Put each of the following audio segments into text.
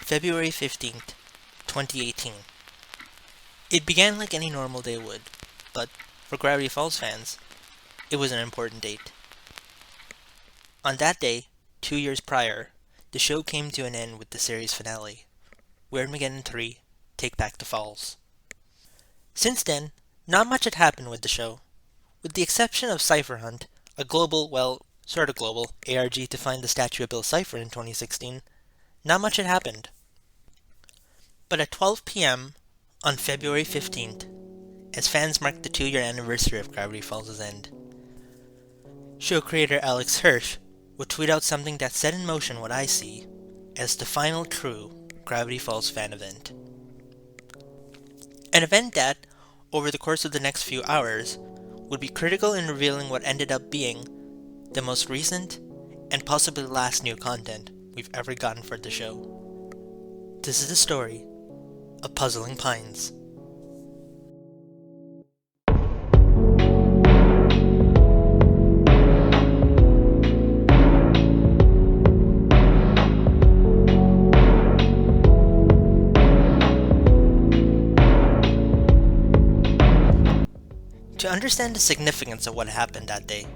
February 15th, 2018. It began like any normal day would, but for Gravity Falls fans, it was an important date. On that day, 2 years prior, the show came to an end with the series finale, Weirdmageddon 3, Take Back the Falls. Since then, not much had happened with the show. With the exception of Cipher Hunt, a global, well, sorta global, ARG to find the statue of Bill Cipher in 2016, not much had happened. But at 12 p.m. on February 15th, as fans marked the 2-year anniversary of Gravity Falls' end, show creator Alex Hirsch would tweet out something that set in motion what I see as the final true Gravity Falls fan event. An event that, over the course of the next few hours, would be critical in revealing what ended up being the most recent and possibly last new content we've ever gotten for the show. This is the story of Puzzling Pines. To understand the significance of what happened that day,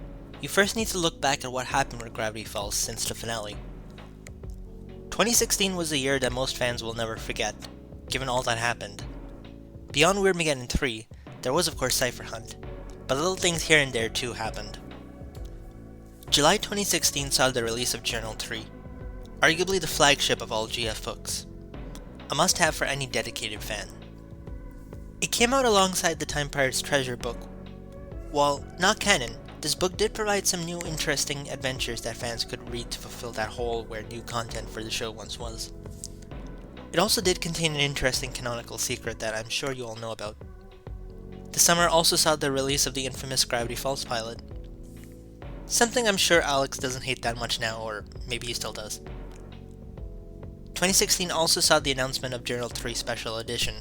you first need to look back at what happened with Gravity Falls since the finale. 2016 was a year that most fans will never forget, given all that happened. Beyond Weirdmageddon 3, there was of course Cipher Hunt, but little things here and there too happened. July 2016 saw the release of Journal 3, arguably the flagship of all GF books, a must-have for any dedicated fan. It came out alongside the Time Pirates Treasure book. While not canon, this book did provide some new interesting adventures that fans could read to fulfill that hole where new content for the show once was. It also did contain an interesting canonical secret that I'm sure you all know about. The summer also saw the release of the infamous Gravity Falls pilot. Something I'm sure Alex doesn't hate that much now, or maybe he still does. 2016 also saw the announcement of Journal 3 Special Edition.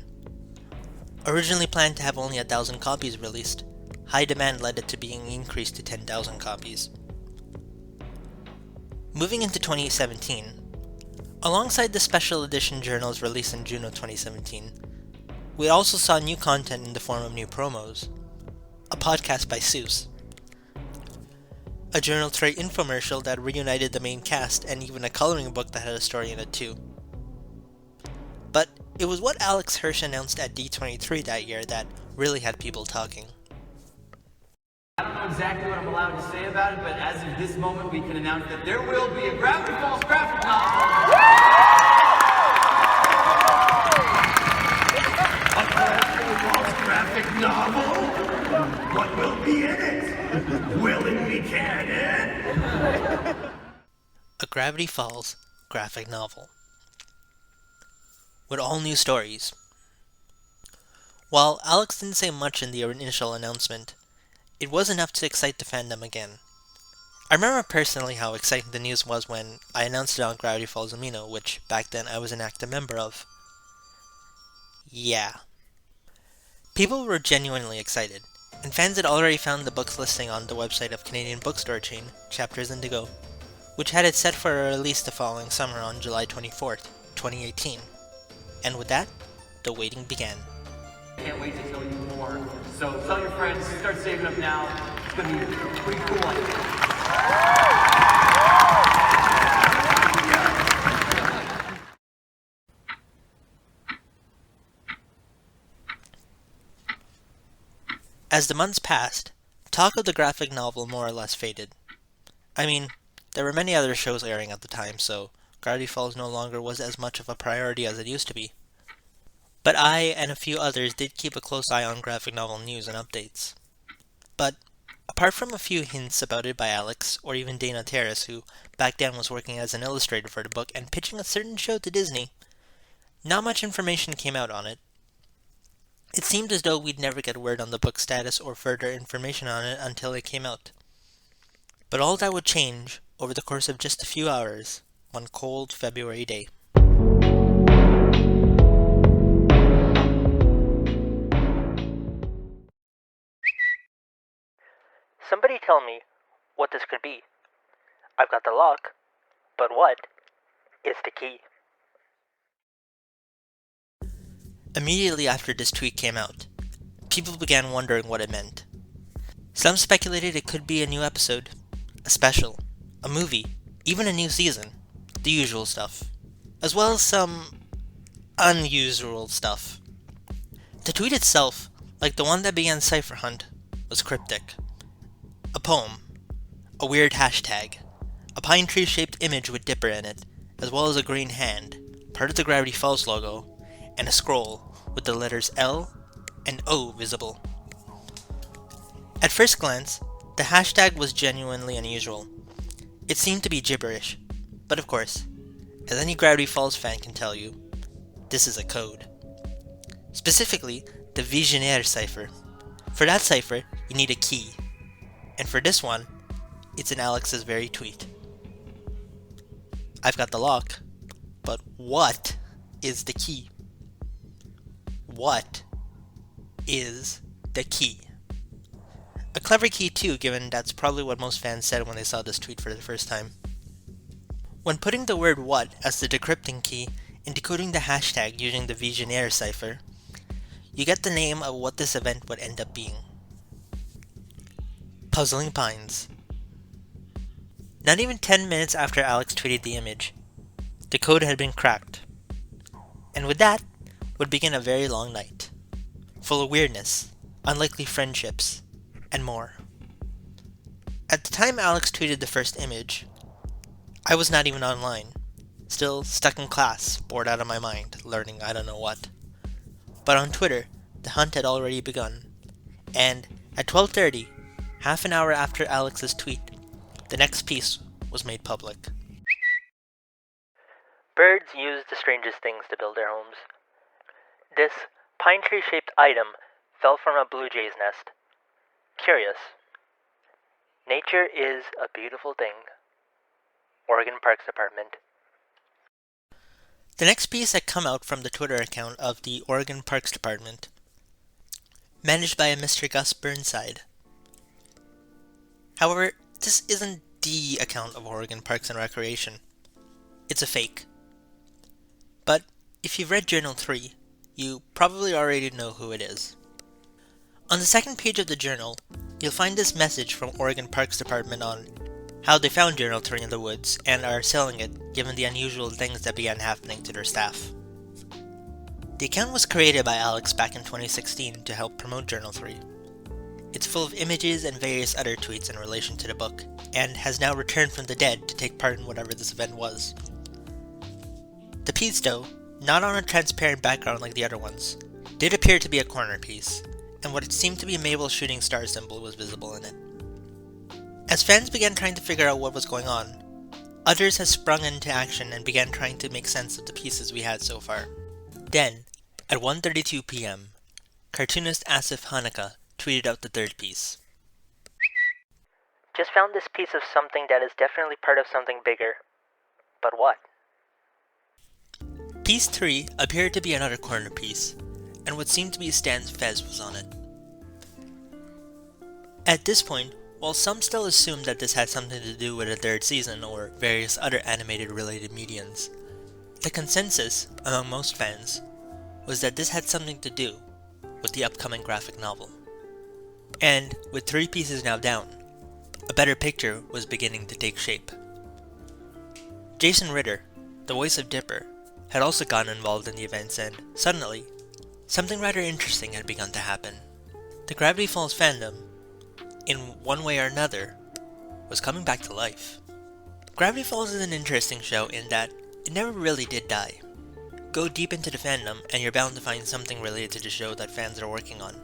Originally planned to have only 1,000 copies released, high demand led it to being increased to 10,000 copies. Moving into 2017, alongside the special edition journals released in June of 2017, we also saw new content in the form of new promos, a podcast by Seuss, a Journal 3 infomercial that reunited the main cast, and even a coloring book that had a story in it too. But it was what Alex Hirsch announced at D23 that year that really had people talking. I don't know exactly what I'm allowed to say about it, but as of this moment, we can announce that there will be a Gravity Falls graphic novel. A Gravity Falls graphic novel? What will be in it? Will it be canon? A Gravity Falls graphic novel. With all new stories. While Alex didn't say much in the initial announcement, it was enough to excite the fandom again. I remember personally how exciting the news was when I announced it on Gravity Falls Amino, which back then I was an active member of. Yeah. People were genuinely excited, and fans had already found the book's listing on the website of Canadian bookstore chain, Chapters Indigo, which had it set for a release the following summer on July 24th, 2018. And with that, the waiting began. Can't wait to tell you more. So tell your friends, start saving up now. It's gonna be pretty cool. As the months passed, talk of the graphic novel more or less faded. I mean, there were many other shows airing at the time, so Gravity Falls no longer was as much of a priority as it used to be. But I and a few others did keep a close eye on graphic novel news and updates. But apart from a few hints about it by Alex, or even Dana Terrace, who back then was working as an illustrator for the book and pitching a certain show to Disney, not much information came out on it. It seemed as though we'd never get word on the book's status or further information on it until it came out. But all that would change over the course of just a few hours, one cold February day. Somebody tell me what this could be. I've got the lock, but what is the key? Immediately after this tweet came out, people began wondering what it meant. Some speculated it could be a new episode, a special, a movie, even a new season, the usual stuff, as well as some unusual stuff. The tweet itself, like the one that began Cipher Hunt, was cryptic. A poem, a weird hashtag, a pine tree shaped image with Dipper in it, as well as a green hand, part of the Gravity Falls logo, and a scroll with the letters L and O visible. At first glance, the hashtag was genuinely unusual. It seemed to be gibberish, but of course, as any Gravity Falls fan can tell you, this is a code. Specifically, the Visionaire cipher. For that cipher, you need a key, and for this one, it's in Alex's very tweet. I've got the lock, but what is the key? What is the key? A clever key too, given that's probably what most fans said when they saw this tweet for the first time. When putting the word what as the decrypting key and decoding the hashtag using the Visionaire cipher, you get the name of what this event would end up being. Puzzling Pines. Not even 10 minutes after Alex tweeted the image, the code had been cracked. And with that would begin a very long night, full of weirdness, unlikely friendships, and more. At the time Alex tweeted the first image, I was not even online, still stuck in class, bored out of my mind, learning I don't know what. But on Twitter, the hunt had already begun, and at 12:30, half an hour after Alex's tweet, the next piece was made public. Birds use the strangest things to build their homes. This pine tree-shaped item fell from a blue jay's nest. Curious. Nature is a beautiful thing. Oregon Parks Department. The next piece had come out from the Twitter account of the Oregon Parks Department, managed by a Mr. Gus Burnside. However, this isn't the account of Oregon Parks and Recreation. It's a fake. But if you've read Journal 3, you probably already know who it is. On the second page of the journal, you'll find this message from Oregon Parks Department on how they found Journal 3 in the woods and are selling it given the unusual things that began happening to their staff. The account was created by Alex back in 2016 to help promote Journal 3. It's full of images and various other tweets in relation to the book, and has now returned from the dead to take part in whatever this event was. The piece, though, not on a transparent background like the other ones, did appear to be a corner piece, and what it seemed to be a Mabel's shooting star symbol was visible in it. As fans began trying to figure out what was going on, others had sprung into action and began trying to make sense of the pieces we had so far. Then, at 1:32 p.m., cartoonist Asif Hanukkah tweeted out the third piece. Just found this piece of something that is definitely part of something bigger. But what? Piece 3 appeared to be another corner piece, and what seemed to be Stan's fez was on it. At this point, while some still assumed that this had something to do with a third season or various other animated related mediums, the consensus among most fans was that this had something to do with the upcoming graphic novel. And with 3 pieces now down, a better picture was beginning to take shape. Jason Ritter, the voice of Dipper, had also gotten involved in the events, and suddenly, something rather interesting had begun to happen. The Gravity Falls fandom, in one way or another, was coming back to life. Gravity Falls is an interesting show in that it never really did die. Go deep into the fandom and you're bound to find something related to the show that fans are working on,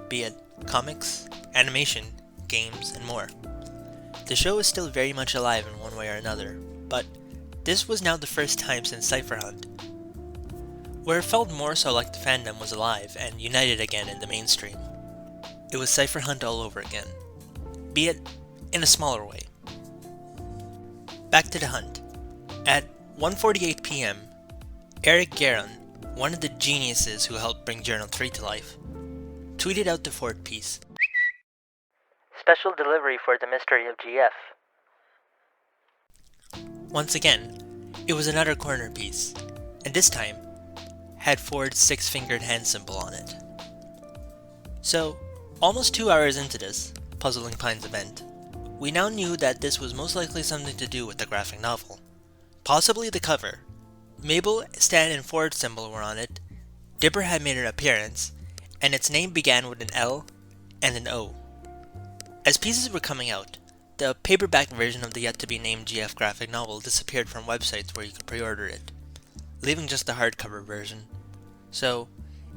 be it comics, animation, games, and more. The show is still very much alive in one way or another, but this was now the first time since Cipher Hunt, where it felt more so like the fandom was alive and united again in the mainstream. It was Cipher Hunt all over again, be it in a smaller way. Back to the hunt. At 1:48 p.m., Eric Guerin, one of the geniuses who helped bring Journal 3 to life, tweeted out the fourth piece. Special delivery for the mystery of GF. Once again, it was another corner piece, and this time, had Ford's six-fingered hand symbol on it. So, almost 2 hours into this Puzzling Pines event, we now knew that this was most likely something to do with the graphic novel. Possibly the cover. Mabel, Stan, and Ford's symbol were on it, Dipper had made an appearance, and its name began with an L and an O. As pieces were coming out, the paperback version of the yet-to-be-named GF graphic novel disappeared from websites where you could pre-order it, leaving just the hardcover version. So,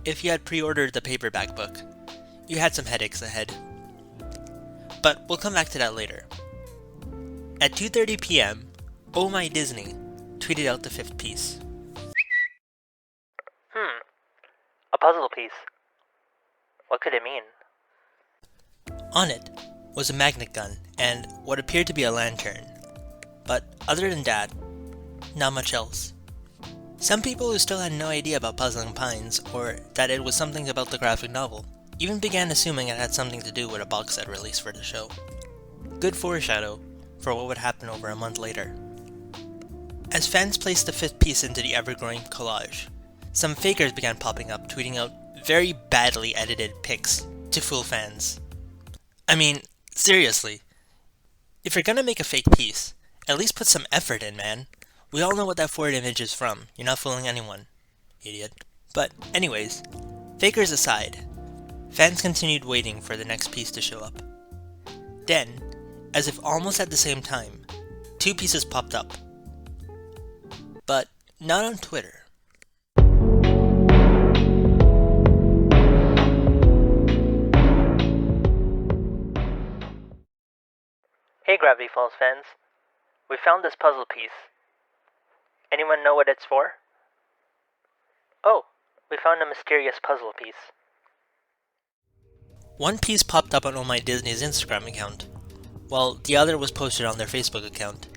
if you had pre-ordered the paperback book, you had some headaches ahead. But we'll come back to that later. At 2:30 PM, Oh My Disney tweeted out the 5th piece. A puzzle piece. What could it mean? On it was a magnet gun and what appeared to be a lantern. But other than that, not much else. Some people who still had no idea about Puzzling Pines, or that it was something about the graphic novel, even began assuming it had something to do with a box set release for the show. Good foreshadow for what would happen over a month later. As fans placed the 5th piece into the ever-growing collage, some fakers began popping up, tweeting out very badly edited pics to fool fans. I mean, seriously, if you're gonna make a fake piece, at least put some effort in, man. We all know what that Ford image is from. You're not fooling anyone, idiot. But anyways, fakers aside, fans continued waiting for the next piece to show up. Then, as if almost at the same time, 2 pieces popped up. But not on Twitter. Hey Gravity Falls fans, we found this puzzle piece. Anyone know what it's for? Oh, we found a mysterious puzzle piece. One piece popped up on Oh My Disney's Instagram account, while the other was posted on their Facebook account.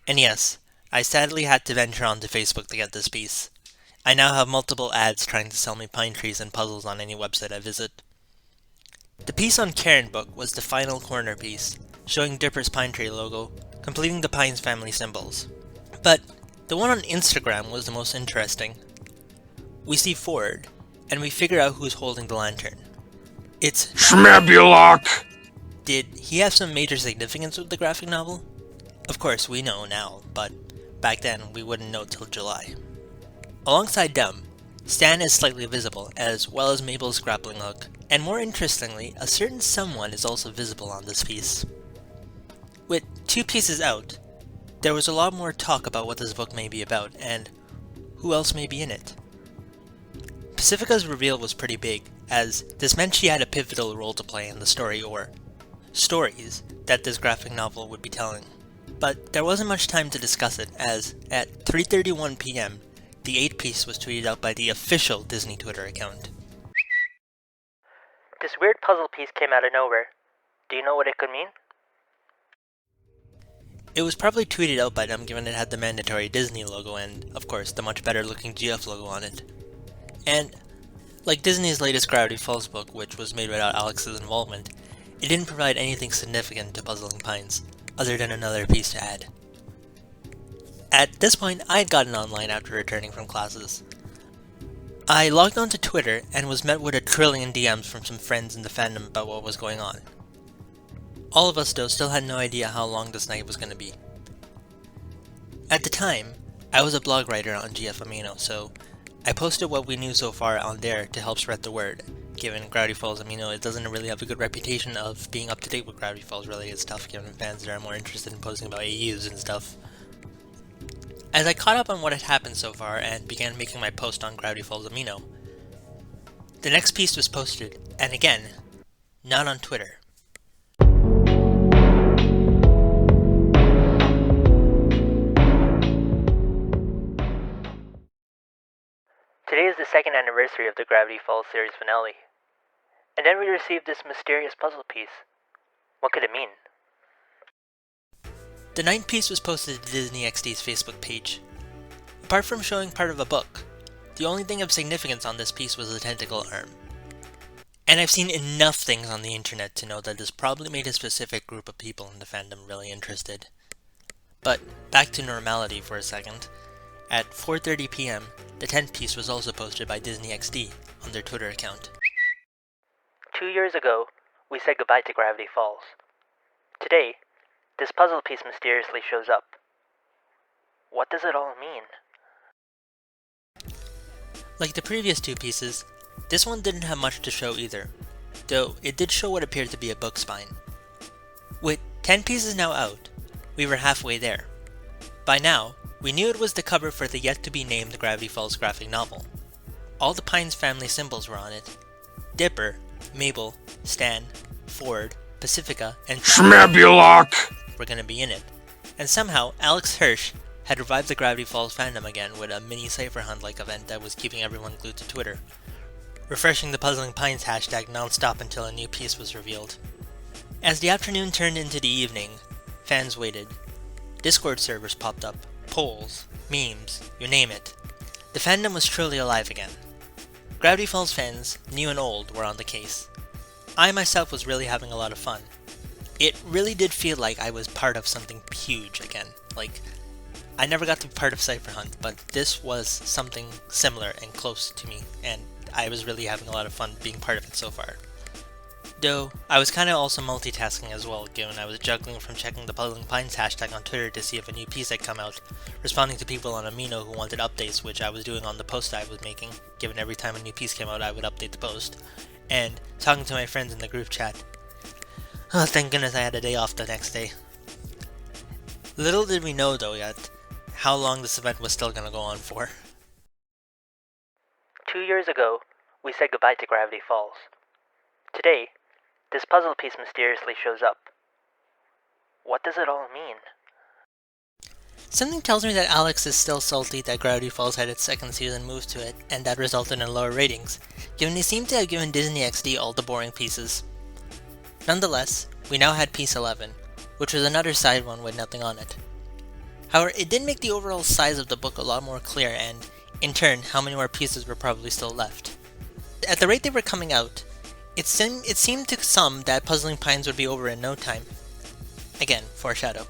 And yes, I sadly had to venture onto Facebook to get this piece. I now have multiple ads trying to sell me pine trees and puzzles on any website I visit. The piece on Karen Book was the final corner piece, showing Dipper's pine tree logo, completing the Pines family symbols. But the one on Instagram was the most interesting. We see Ford, and we figure out who's holding the lantern. It's Schmabulok! Did he have some major significance with the graphic novel? Of course, we know now, but back then we wouldn't know till July. Alongside them, Stan is slightly visible, as well as Mabel's grappling hook, and more interestingly, a certain someone is also visible on this piece. With 2 pieces out, there was a lot more talk about what this book may be about, and who else may be in it. Pacifica's reveal was pretty big, as this meant she had a pivotal role to play in the story, or stories, that this graphic novel would be telling. But there wasn't much time to discuss it, as at 3:31 PM, the 8th piece was tweeted out by the official Disney Twitter account. This weird puzzle piece came out of nowhere. Do you know what it could mean? It was probably tweeted out by them given it had the mandatory Disney logo and, of course, the much better looking GF logo on it. And, like Disney's latest Gravity Falls book, which was made without Alex's involvement, it didn't provide anything significant to Puzzling Pines, other than another piece to add. At this point, I had gotten online after returning from classes. I logged onto Twitter and was met with a trillion DMs from some friends in the fandom about what was going on. All of us, though, still had no idea how long this night was going to be. At the time, I was a blog writer on GF Amino, so I posted what we knew so far on there to help spread the word, given Gravity Falls Amino it doesn't really have a good reputation of being up to date with Gravity Falls related stuff, given fans that are more interested in posting about AUs and stuff. As I caught up on what had happened so far and began making my post on Gravity Falls Amino, the next piece was posted, and again, not on Twitter. Today is the 2nd anniversary of the Gravity Falls series finale. And then we received this mysterious puzzle piece. What could it mean? The 9th piece was posted to Disney XD's Facebook page. Apart from showing part of a book, the only thing of significance on this piece was the tentacle arm. And I've seen enough things on the internet to know that this probably made a specific group of people in the fandom really interested. But back to normality for a second. At 4:30 p.m., the 10th piece was also posted by Disney XD on their Twitter account. 2 years ago, we said goodbye to Gravity Falls. Today, this puzzle piece mysteriously shows up. What does it all mean? Like the previous two pieces, this one didn't have much to show either, though it did show what appeared to be a book spine. With 10 pieces now out, we were halfway there. By now, we knew it was the cover for the yet-to-be-named Gravity Falls graphic novel. All the Pines family symbols were on it. Dipper, Mabel, Stan, Ford, Pacifica, and Schmabulok! were going to be in it. And somehow, Alex Hirsch had revived the Gravity Falls fandom again with a mini Cipher Hunt-like event that was keeping everyone glued to Twitter, refreshing the Puzzling Pines hashtag non-stop until a new piece was revealed. As the afternoon turned into the evening, fans waited. Discord servers popped up, polls, memes, you name it. The fandom was truly alive again. Gravity Falls fans, new and old, were on the case. I myself was really having a lot of fun. It really did feel like I was part of something huge again. Like, I never got to be part of Cipher Hunt, but this was something similar and close to me, and I was really having a lot of fun being part of it so far. Though, I was kinda also multitasking as well, given I was juggling from checking the Puzzling Pines hashtag on Twitter to see if a new piece had come out, responding to people on Amino who wanted updates, which I was doing on the post I was making, given every time a new piece came out I would update the post, and talking to my friends in the group chat. Oh, thank goodness I had a day off the next day. Little did we know though yet, how long this event was still gonna go on for. 2 years ago, we said goodbye to Gravity Falls. Today, this puzzle piece mysteriously shows up. What does it all mean? Something tells me that Alex is still salty that Gravity Falls had its second season moved to it, and that resulted in lower ratings, given he seemed to have given Disney XD all the boring pieces. Nonetheless, we now had piece 11, which was another side one with nothing on it. However, it did make the overall size of the book a lot more clear, and, in turn, how many more pieces were probably still left. At the rate they were coming out, it seemed to some that Puzzling Pines would be over in no time. Again, foreshadow.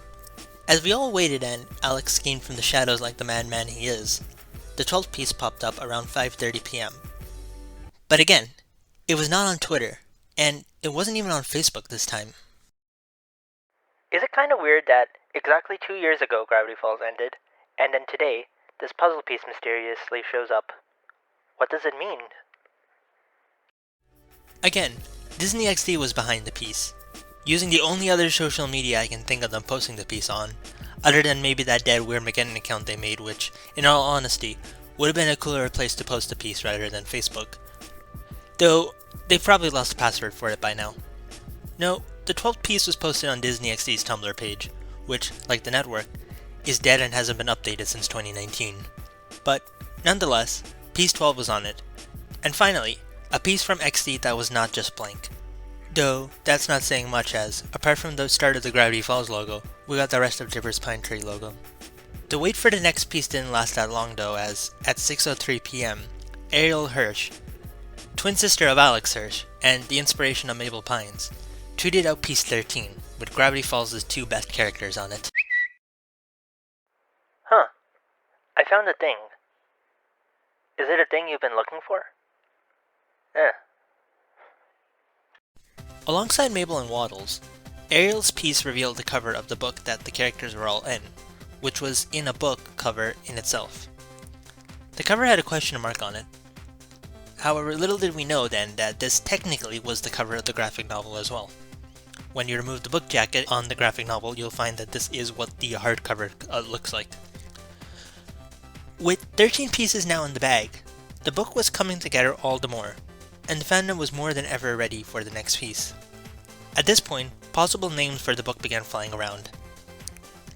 As we all waited and Alex schemed from the shadows like the madman he is, the 12th piece popped up around 5:30 p.m. But again, it was not on Twitter, and it wasn't even on Facebook this time. Is it kinda weird that exactly 2 years ago Gravity Falls ended, and then today, this puzzle piece mysteriously shows up? What does it mean? Again, Disney XD was behind the piece, using the only other social media I can think of them posting the piece on, other than maybe that dead Weirdmageddon account they made, which, in all honesty, would have been a cooler place to post the piece rather than Facebook. Though, they've probably lost the password for it by now. No, the 12th piece was posted on Disney XD's Tumblr page, which, like the network, is dead and hasn't been updated since 2019. But, nonetheless, piece 12 was on it. And finally, a piece from XD that was not just blank. Though, that's not saying much as, apart from the start of the Gravity Falls logo, we got the rest of Dipper's Pine Tree logo. The wait for the next piece didn't last that long though, as, at 6:03 p.m., Alex Hirsch, twin sister of Alex Hirsch, and the inspiration of Mabel Pines, tweeted out piece 13, with Gravity Falls' two best characters on it. Huh. I found a thing. Is it a thing you've been looking for? Alongside Mabel and Waddles, Ariel's piece revealed the cover of the book that the characters were all in, which was in a book cover in itself. The cover had a question mark on it. However, little did we know then that this technically was the cover of the graphic novel as well. When you remove the book jacket on the graphic novel, you'll find that this is what the hardcover looks like. With 13 pieces now in the bag, the book was coming together all the more, and the fandom was more than ever ready for the next piece. At this point, possible names for the book began flying around.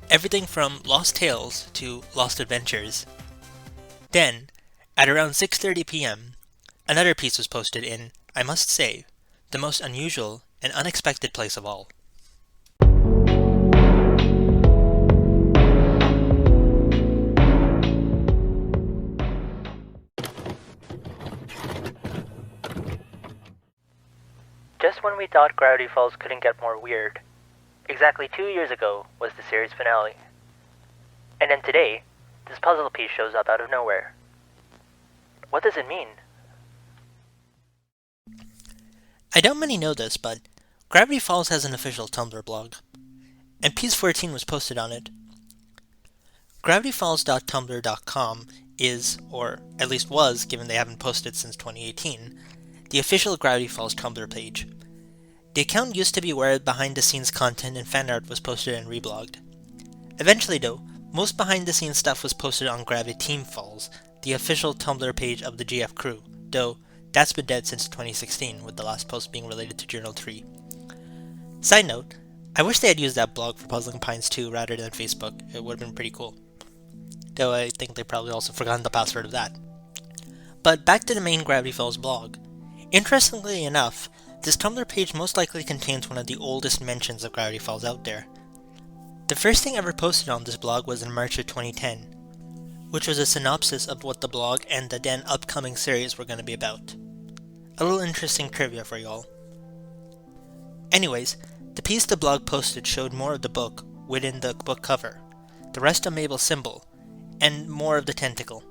Everything from Lost Tales to Lost Adventures. Then, at around 6:30 p.m., another piece was posted in, I must say, the most unusual and unexpected place of all. Just when we thought Gravity Falls couldn't get more weird, exactly 2 years ago was the series finale. And then today, this puzzle piece shows up out of nowhere. What does it mean? I don't many know this, but Gravity Falls has an official Tumblr blog, and Piece 14 was posted on it. GravityFalls.tumblr.com is, or at least was, given they haven't posted since 2018, the official Gravity Falls Tumblr page. The account used to be where behind-the-scenes content and fan art was posted and reblogged. Eventually though, most behind-the-scenes stuff was posted on Gravity Team Falls, the official Tumblr page of the GF crew, though that's been dead since 2016, with the last post being related to Journal 3. Side note, I wish they had used that blog for Puzzling Pines 2 rather than Facebook. It would have been pretty cool. Though I think they probably also forgotten the password of that. But back to the main Gravity Falls blog. Interestingly enough, this Tumblr page most likely contains one of the oldest mentions of Gravity Falls out there. The first thing ever posted on this blog was in March of 2010, which was a synopsis of what the blog and the then upcoming series were going to be about. A little interesting trivia for y'all. Anyways, the piece the blog posted showed more of the book within the book cover, the rest of Mabel's symbol, and more of the tentacle.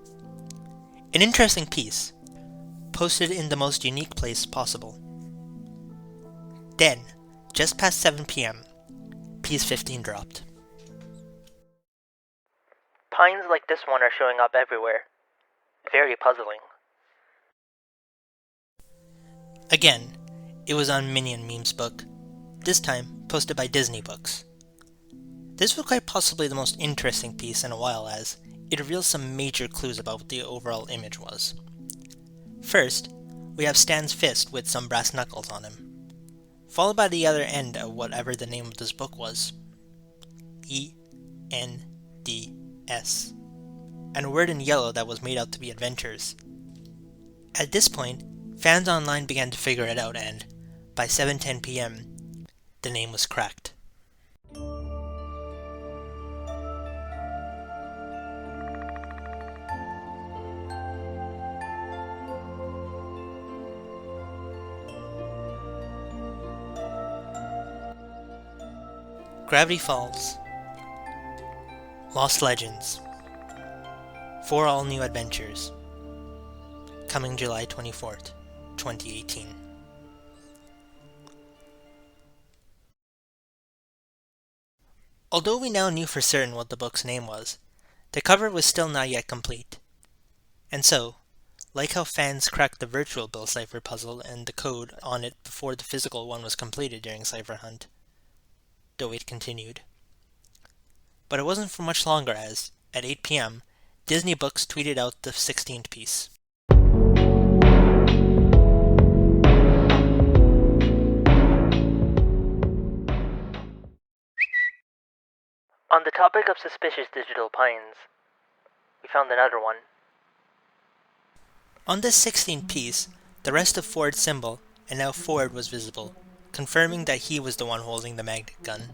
An interesting piece, posted in the most unique place possible. Then, just past 7 PM, piece 15 dropped. Pines like this one are showing up everywhere. Very puzzling. Again, it was on Minion Memes book, this time posted by Disney Books. This was quite possibly the most interesting piece in a while, as it reveals some major clues about what the overall image was. First, we have Stan's fist with some brass knuckles on him, followed by the other end of whatever the name of this book was. E-N-D-S. And a word in yellow that was made out to be adventures. At this point, fans online began to figure it out, and by 7:10 PM, the name was cracked. Gravity Falls, Lost Legends, 4 all-new adventures, coming July 24th, 2018. Although we now knew for certain what the book's name was, the cover was still not yet complete. And so, like how fans cracked the virtual Bill Cipher puzzle and the code on it before the physical one was completed during Cipher Hunt, the wait continued. But it wasn't for much longer as, at 8 PM, Disney Books tweeted out the 16th piece. On the topic of suspicious digital pines, we found another one. On this 16th piece, the rest of Ford's symbol, and now Ford, was visible, confirming that he was the one holding the magnet gun.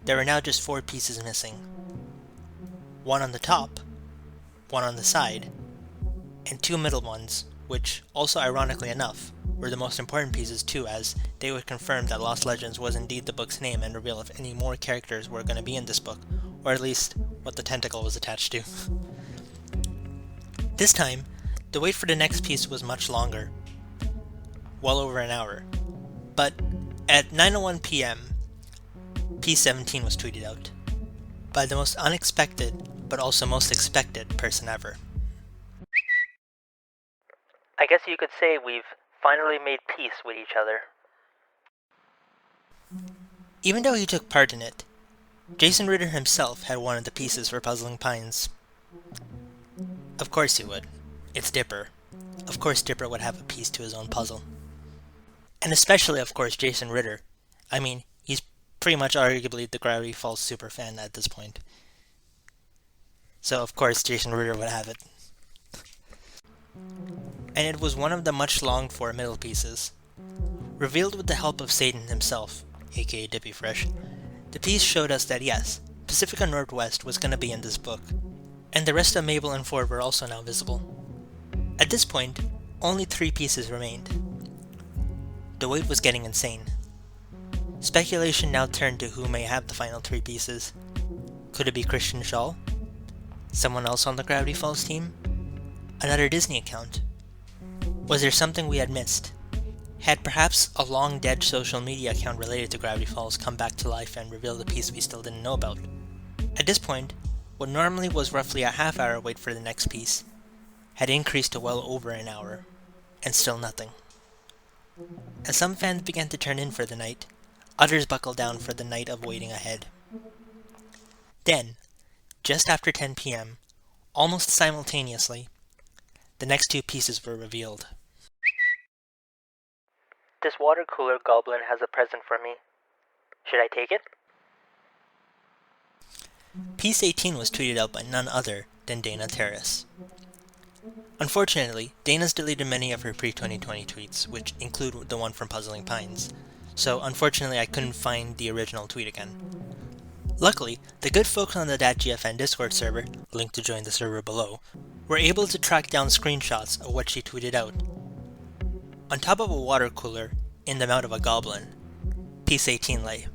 There were now just 4 pieces missing. One on the top, one on the side, and 2 middle ones, which, also ironically enough, were the most important pieces too, as they would confirm that Lost Legends was indeed the book's name and reveal if any more characters were going to be in this book, or at least what the tentacle was attached to. This time, the wait for the next piece was much longer, well over an hour, but at 9:01 PM, piece 17 was tweeted out, by the most unexpected, but also most expected person ever. I guess you could say we've finally made peace with each other. Even though he took part in it, Jason Ritter himself had one of the pieces for Puzzling Pines. Of course he would. It's Dipper. Of course Dipper would have a piece to his own puzzle. And especially, of course, Jason Ritter. I mean, he's pretty much arguably the Gravity Falls superfan at this point. So of course Jason Ritter would have it. And it was one of the much longed for middle pieces. Revealed with the help of Satan himself, aka Dippy Fresh, the piece showed us that yes, Pacifica Northwest was gonna be in this book, and the rest of Mabel and Ford were also now visible. At this point, only 3 pieces remained. The wait was getting insane. Speculation now turned to who may have the final 3 pieces. Could it be Christian Shaw? Someone else on the Gravity Falls team? Another Disney account? Was there something we had missed? Had perhaps a long-dead social media account related to Gravity Falls come back to life and revealed a piece we still didn't know about? At this point, what normally was roughly a half-hour wait for the next piece had increased to well over an hour, and still nothing. As some fans began to turn in for the night, others buckled down for the night of waiting ahead. Then, just after 10 p.m., almost simultaneously, the next two pieces were revealed. This water cooler goblin has a present for me. Should I take it? Piece 18 was tweeted out by none other than Dana Terrace. Unfortunately, Dana's deleted many of her pre-2020 tweets, which include the one from Puzzling Pines, so unfortunately I couldn't find the original tweet again. Luckily, the good folks on the .gfn Discord server, linked to join the server below, were able to track down screenshots of what she tweeted out. On top of a water cooler, in the mouth of a goblin, piece 18 lay.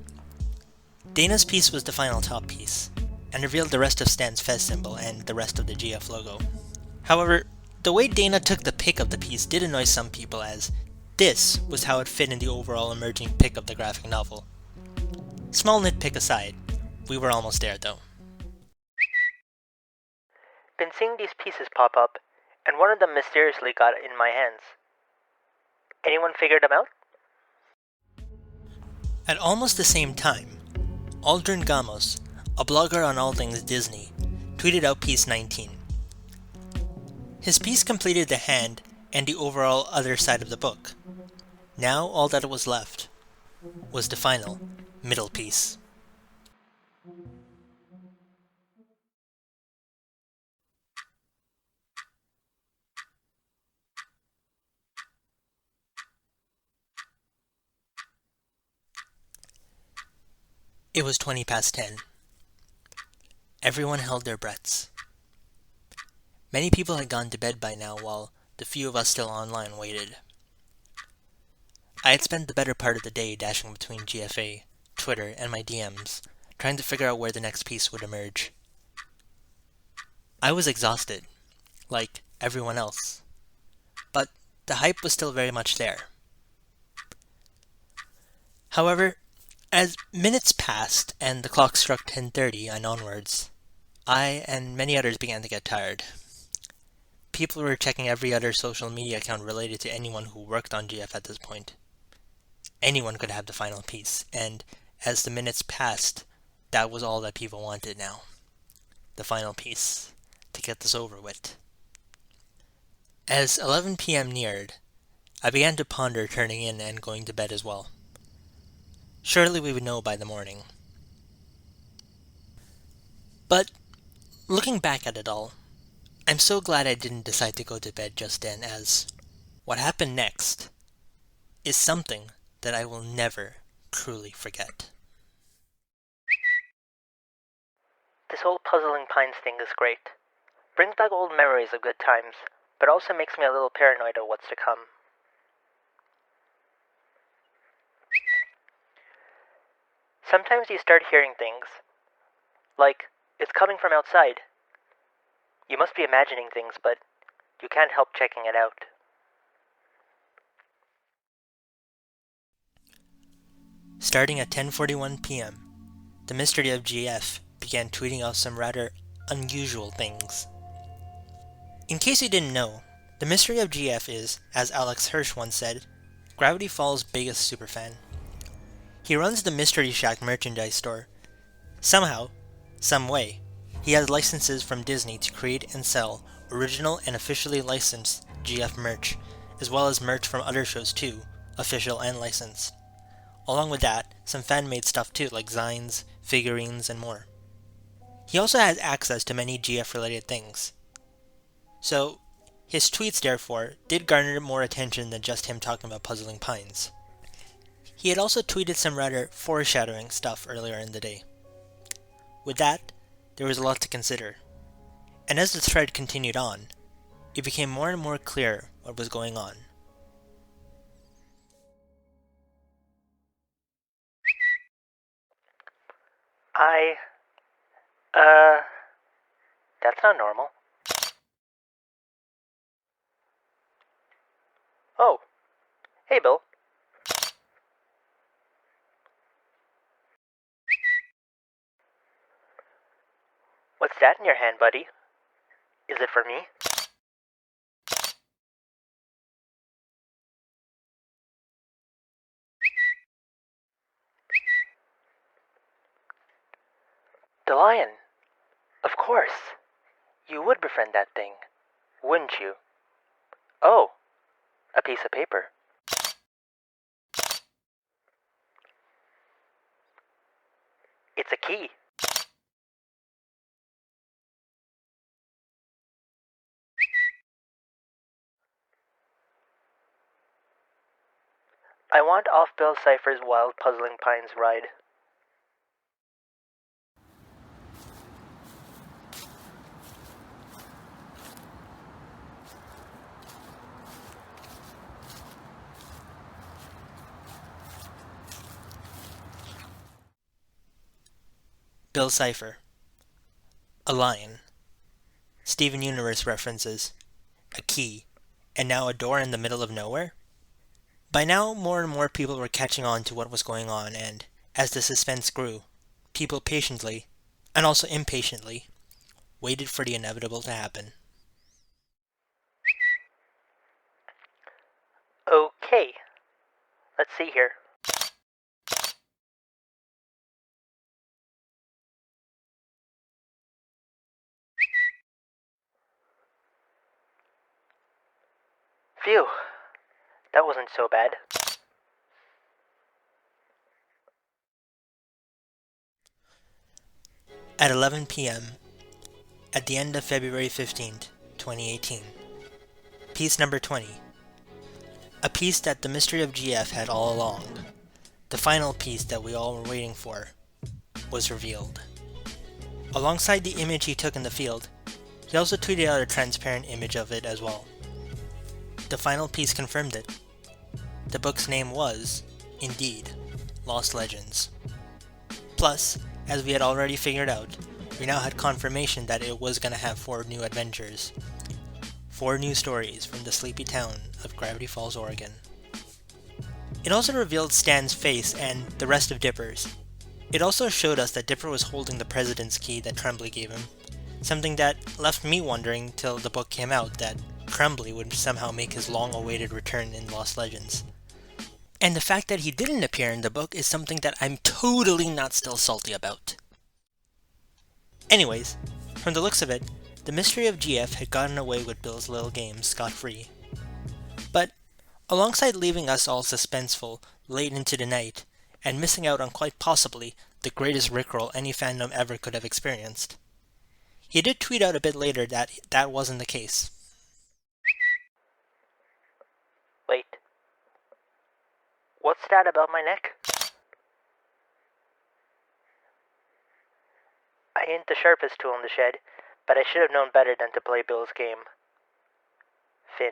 Dana's piece was the final top piece, and revealed the rest of Stan's Fez symbol and the rest of the GF logo. However, the way Dana took the pic of the piece did annoy some people, as this was how it fit in the overall emerging pic of the graphic novel. Small nitpick aside, we were almost there though. Been seeing these pieces pop up, and one of them mysteriously got in my hands. Anyone figured them out? At almost the same time, Aldrin Gamos, a blogger on all things Disney, tweeted out piece 19. His piece completed the hand and the overall other side of the book. Now all that was left was the final, middle piece. It was 20 past 10. Everyone held their breaths. Many people had gone to bed by now, while the few of us still online waited. I had spent the better part of the day dashing between GFA, Twitter, and my DMs, trying to figure out where the next piece would emerge. I was exhausted, like everyone else, but the hype was still very much there. However, as minutes passed and the clock struck 10:30 and onwards, I and many others began to get tired. People were checking every other social media account related to anyone who worked on GF at this point. Anyone could have the final piece, and as the minutes passed, that was all that people wanted now. The final piece, to get this over with. As 11 p.m. neared, I began to ponder turning in and going to bed as well. Surely we would know by the morning. But, looking back at it all, I'm so glad I didn't decide to go to bed just then, as what happened next is something that I will never truly forget. This whole Puzzling Pines thing is great. Brings back old memories of good times, but also makes me a little paranoid of what's to come. Sometimes you start hearing things, like, it's coming from outside. You must be imagining things, but you can't help checking it out. Starting at 10:41 p.m., the Mystery of GF began tweeting out some rather unusual things. In case you didn't know, the Mystery of GF is, as Alex Hirsch once said, Gravity Falls' biggest superfan. He runs the Mystery Shack merchandise store. Somehow, some way, he has licenses from Disney to create and sell original and officially licensed GF merch, as well as merch from other shows too, official and licensed. Along with that, some fan-made stuff too, like zines, figurines, and more. He also has access to many GF-related things. So, his tweets, therefore, did garner more attention than just him talking about Puzzling Pines. He had also tweeted some rather foreshadowing stuff earlier in the day. With that, there was a lot to consider. And as the thread continued on, it became more and more clear what was going on. I That's not normal. Oh, hey Bill. What's that in your hand, buddy? Is it for me? The lion. Of course. You would befriend that thing, wouldn't you? Oh, a piece of paper. It's a key. I want off Bill Cipher's Wild Puzzling Pines ride. Bill Cipher. A lion. Steven Universe references. A key. And now a door in the middle of nowhere? By now, more and more people were catching on to what was going on, and as the suspense grew, people patiently, and also impatiently, waited for the inevitable to happen. Okay. Let's see here. Phew. That wasn't so bad. At 11 p.m., at the end of February 15th, 2018, piece number 20. A piece that the Mystery of GF had all along. The final piece that we all were waiting for was revealed. Alongside the image he took in the field, he also tweeted out a transparent image of it as well. The final piece confirmed it. The book's name was, indeed, Lost Legends. Plus, as we had already figured out, we now had confirmation that it was going to have 4 new adventures. 4 new stories from the sleepy town of Gravity Falls, Oregon. It also revealed Stan's face and the rest of Dipper's. It also showed us that Dipper was holding the president's key that Tremblay gave him, something that left me wondering till the book came out that Tremblay would somehow make his long-awaited return in Lost Legends. And the fact that he didn't appear in the book is something that I'm totally not still salty about. Anyways, from the looks of it, the Mystery of GF had gotten away with Bill's little game scot-free. But, alongside leaving us all suspenseful late into the night, and missing out on quite possibly the greatest rickroll any fandom ever could have experienced, he did tweet out a bit later that that wasn't the case. Wait. What's that about my neck? I ain't the sharpest tool in the shed, but I should have known better than to play Bill's game. Finn.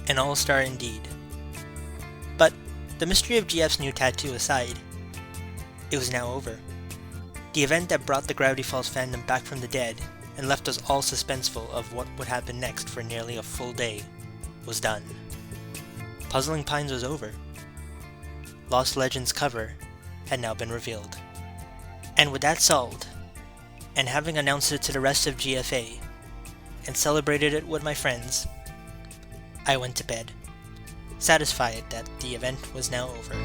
An all-star indeed. But, the Mystery of GF's new tattoo aside, it was now over. The event that brought the Gravity Falls fandom back from the dead and left us all suspenseful of what would happen next for nearly a full day was done. Puzzling Pines was over. Lost Legends cover had now been revealed. And with that solved, and having announced it to the rest of GFA, and celebrated it with my friends, I went to bed, satisfied that the event was now over.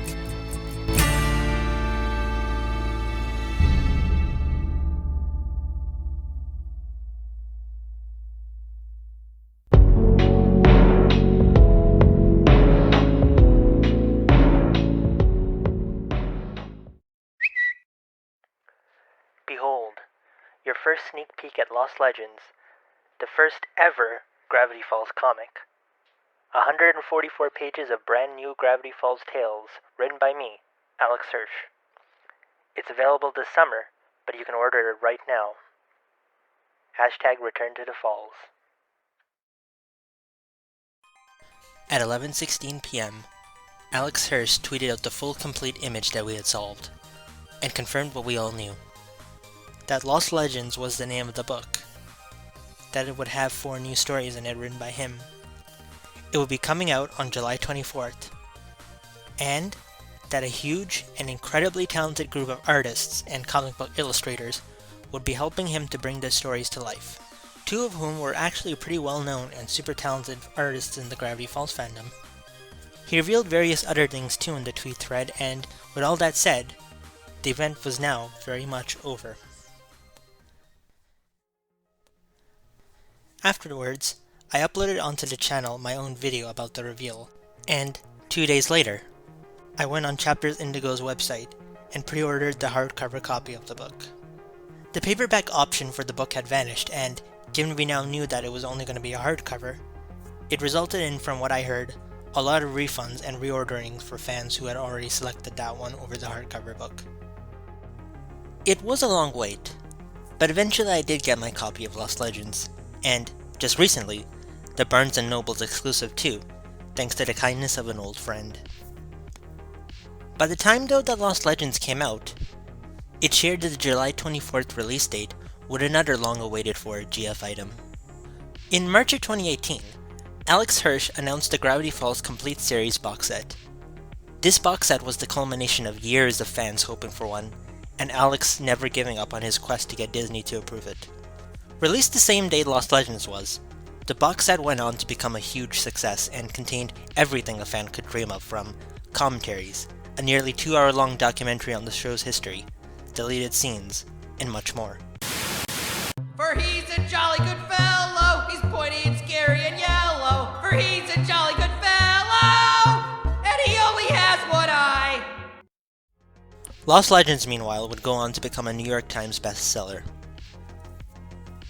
Behold, your first sneak peek at Lost Legends, the first ever Gravity Falls comic. 144 pages of brand new Gravity Falls tales, written by me, Alex Hirsch. It's available this summer, but you can order it right now. Hashtag Return to the Falls. At 11:16 p.m., Alex Hirsch tweeted out the full complete image that we had solved, and confirmed what we all knew. that Lost Legends was the name of the book, that it would have 4 new stories in it written by him. It would be coming out on July 24th, and that a huge and incredibly talented group of artists and comic book illustrators would be helping him to bring the stories to life, 2 of whom were actually pretty well known and super talented artists in the Gravity Falls fandom. He revealed various other things too in the tweet thread, and with all that said, the event was now very much over. Afterwards, I uploaded onto the channel my own video about the reveal, and 2 days later, I went on Chapters Indigo's website and pre-ordered the hardcover copy of the book. The paperback option for the book had vanished, and given we now knew that it was only going to be a hardcover, it resulted in, from what I heard, a lot of refunds and reorderings for fans who had already selected that one over the hardcover book. It was a long wait, but eventually I did get my copy of Lost Legends, and, just recently, the Barnes & Noble's exclusive too, thanks to the kindness of an old friend. By the time though that Lost Legends came out, it shared the July 24th release date with another long-awaited for GF item. In March of 2018, Alex Hirsch announced the Gravity Falls Complete Series box set. This box set was the culmination of years of fans hoping for one, and Alex never giving up on his quest to get Disney to approve it. Released the same day Lost Legends was, the box set went on to become a huge success and contained everything a fan could dream of, from commentaries, a nearly 2-hour-long documentary on the show's history, deleted scenes, and much more. For he's a jolly good fellow, he's pointy and scary and yellow. For he's a jolly good fellow, and he only has one eye. Lost Legends, meanwhile, would go on to become a New York Times bestseller.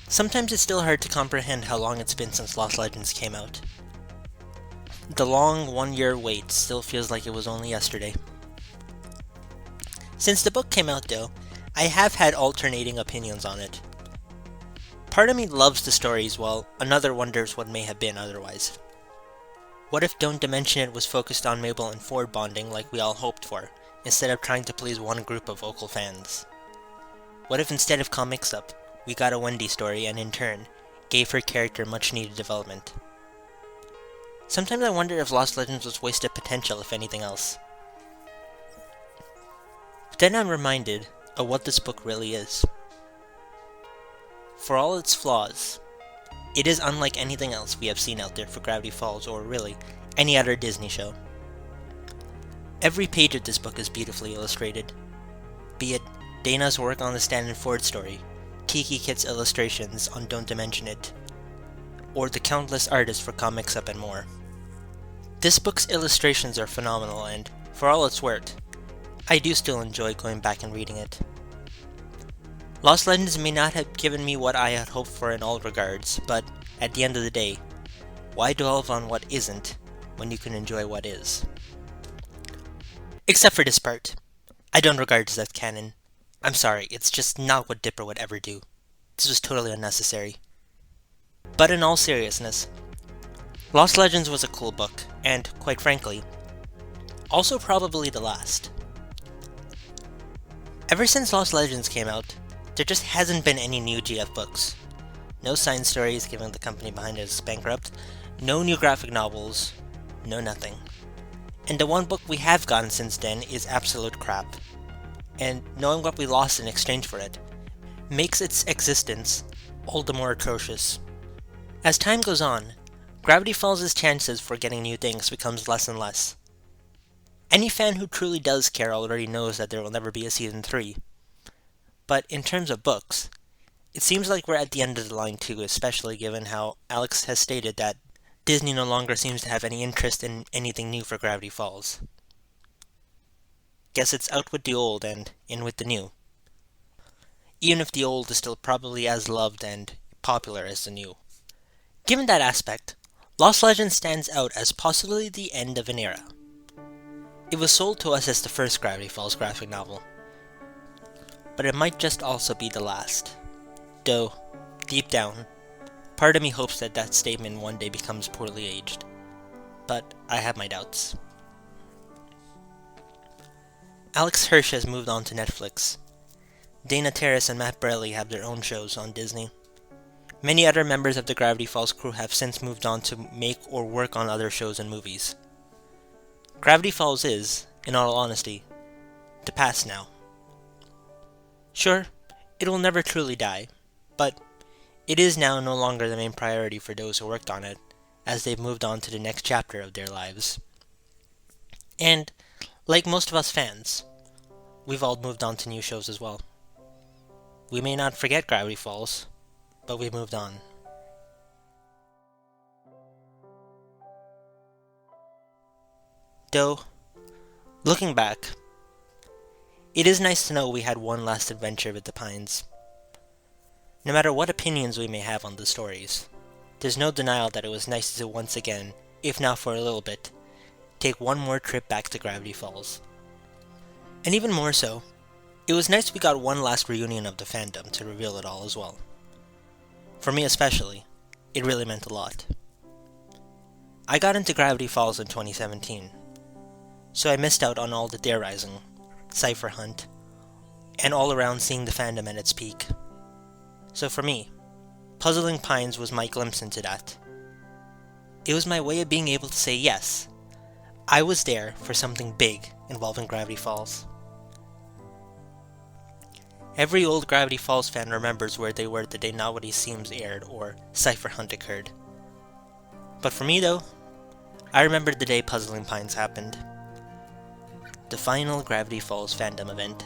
Sometimes it's still hard to comprehend how long it's been since Lost Legends came out. The long 1-year wait still feels like it was only yesterday. Since the book came out though, I have had alternating opinions on it. Part of me loves the stories while another wonders what may have been otherwise. What if Don't Dimension It was focused on Mabel and Ford bonding like we all hoped for, instead of trying to please one group of vocal fans? What if instead of Comics Up, we got a Wendy story and in turn, gave her character much needed development? Sometimes I wonder if Lost Legends was wasted potential if anything else. But then I'm reminded of what this book really is. For all its flaws, it is unlike anything else we have seen out there for Gravity Falls or really any other Disney show. Every page of this book is beautifully illustrated, be it Dana's work on the Stan and Ford story, Tiki Kit's illustrations on Don't Dimension It, or the countless artists for Comics Up and more. This book's illustrations are phenomenal, and for all it's worth, I do still enjoy going back and reading it. Lost Legends may not have given me what I had hoped for in all regards, but at the end of the day, why delve on what isn't when you can enjoy what is? Except for this part. I don't regard this as canon. I'm sorry, it's just not what Dipper would ever do. This was totally unnecessary. But in all seriousness, Lost Legends was a cool book, and, quite frankly, also probably the last. Ever since Lost Legends came out, there just hasn't been any new GF books. No science stories given the company behind it is bankrupt, no new graphic novels, no nothing. And the one book we have gotten since then is absolute crap. And knowing what we lost in exchange for it makes its existence all the more atrocious. As time goes on, Gravity Falls' chances for getting new things becomes less and less. Any fan who truly does care already knows that there will never be a Season 3. But in terms of books, it seems like we're at the end of the line too, especially given how Alex has stated that Disney no longer seems to have any interest in anything new for Gravity Falls. Guess it's out with the old and in with the new. Even if the old is still probably as loved and popular as the new. Given that aspect, Lost Legends stands out as possibly the end of an era. It was sold to us as the first Gravity Falls graphic novel, but it might just also be the last. Though, deep down, part of me hopes that that statement one day becomes poorly aged. But I have my doubts. Alex Hirsch has moved on to Netflix. Dana Terrace and Matt Braley have their own shows on Disney. Many other members of the Gravity Falls crew have since moved on to make or work on other shows and movies. Gravity Falls is, in all honesty, the past now. Sure, it will never truly die, but it is now no longer the main priority for those who worked on it, as they've moved on to the next chapter of their lives. And, like most of us fans, we've all moved on to new shows as well. We may not forget Gravity Falls, but we've moved on. Though, looking back, it is nice to know we had one last adventure with the Pines. No matter what opinions we may have on the stories, there's no denial that it was nice to once again, if not for a little bit, take one more trip back to Gravity Falls. And even more so, it was nice we got one last reunion of the fandom to reveal it all as well. For me especially, it really meant a lot. I got into Gravity Falls in 2017, so I missed out on all the Dare Rising, Cipher Hunt, and all around seeing the fandom at its peak. So for me, Puzzling Pines was my glimpse into that. It was my way of being able to say yes, I was there for something big involving Gravity Falls. Every old Gravity Falls fan remembers where they were the day Not What He Seems aired or Cipher Hunt occurred. But for me though, I remember the day Puzzling Pines happened. The final Gravity Falls fandom event.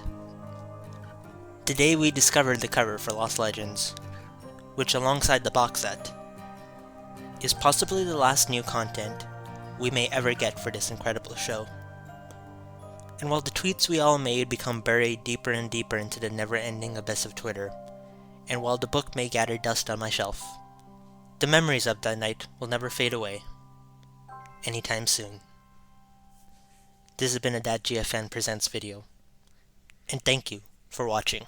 The day we discovered the cover for Lost Legends, which alongside the box set, is possibly the last new content we may ever get for this incredible show. And while the tweets we all made become buried deeper and deeper into the never-ending abyss of Twitter, and while the book may gather dust on my shelf, the memories of that night will never fade away anytime soon. This has been a That GFN Presents video, and thank you for watching.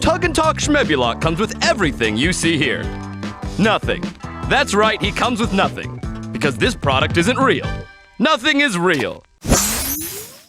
Tug and Talk Schmebulok comes with everything you see here. Nothing. That's right, he comes with nothing. Because this product isn't real. Nothing is real.